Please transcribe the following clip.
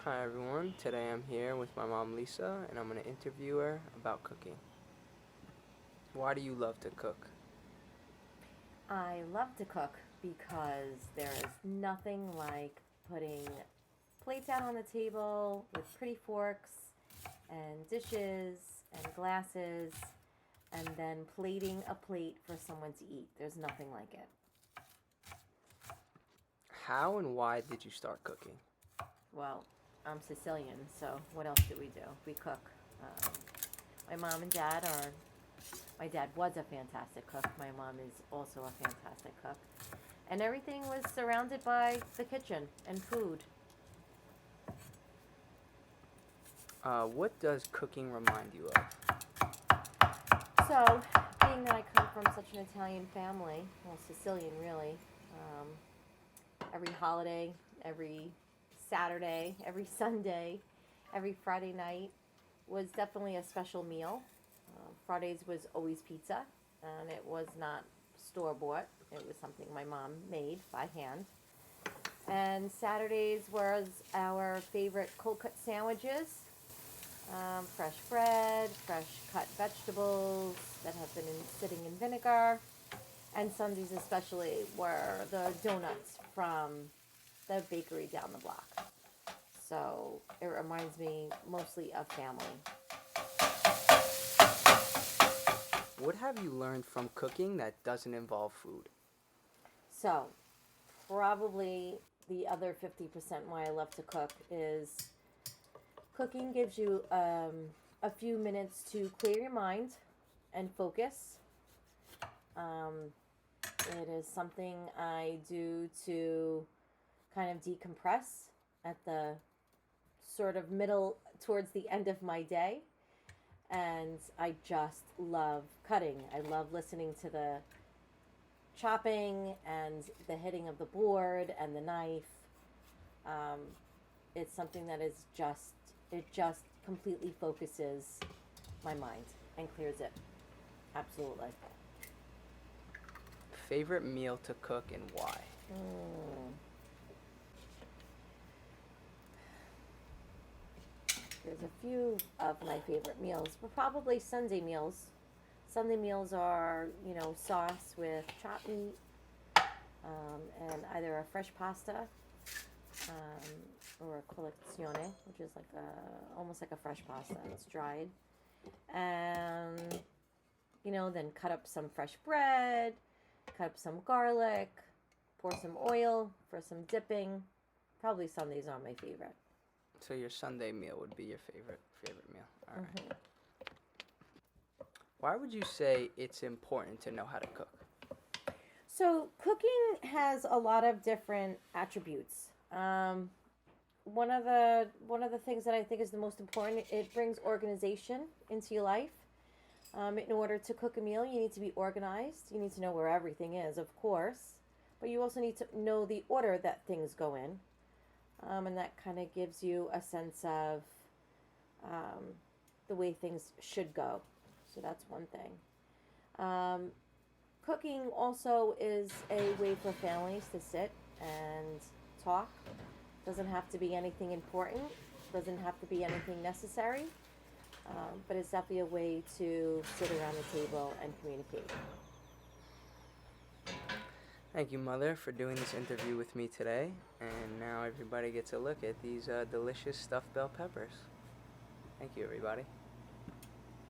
Hi everyone, today I'm here with my mom Lisa and I'm going to interview her about cooking. Why do you love to cook? I love to cook because there is nothing like putting plates out on the table with pretty forks and dishes and glasses and then plating a plate for someone to eat. There's nothing like it. How and why did you start cooking? Well, I'm Sicilian, so what else do? We cook. Um, my mom and dad are, my dad was a fantastic cook. My mom is also a fantastic cook. And everything was surrounded by the kitchen and food. What does cooking remind you of? So, being that I come from such an Italian family, well, Sicilian really, um, every holiday, every Saturday, every Sunday, every Friday night was definitely a special meal. Fridays was always pizza, and it was not store bought. It was something my mom made by hand. And Saturdays was our favorite cold cut sandwiches, fresh bread, fresh cut vegetables that have been sitting in vinegar, and Sundays especially were the donuts from the bakery down the block. So it reminds me mostly of family. What have you learned from cooking that doesn't involve food? So probably the other 50% why I love to cook is cooking gives you a few minutes to clear your mind and focus. Um, it is something I do to kind of decompress at the sort of middle towards the end of my day. And I just love cutting. I love listening to the chopping and the hitting of the board and the knife. Um, it's something that is it just completely focuses my mind and clears it. Absolutely. Favorite meal to cook and why? Mm. There's a few of my favorite meals, but probably Sunday meals. Sunday meals are, sauce with chopped meat and either a fresh pasta or a colazione, which is like almost like a fresh pasta. It's dried. And, then cut up some fresh bread, cut up some garlic, pour some oil for some dipping. Probably Sundays are my favorite. So your Sunday meal would be your favorite meal. All right. Mm-hmm. Why would you say it's important to know how to cook? So cooking has a lot of different attributes. One of the things that I think is the most important, it brings organization into your life. In order to cook a meal, you need to be organized. You need to know where everything is, of course, but you also need to know the order that things go in, and that kind of gives you a sense of um, the way things should go. So that's one thing. Um, Cooking also is a way for families to sit and talk. Doesn't have to be anything important. Doesn't have to be anything necessary. But it's definitely a way to sit around the table and communicate. Thank you, Mother, for doing this interview with me today. And now everybody gets a look at these delicious stuffed bell peppers. Thank you, everybody.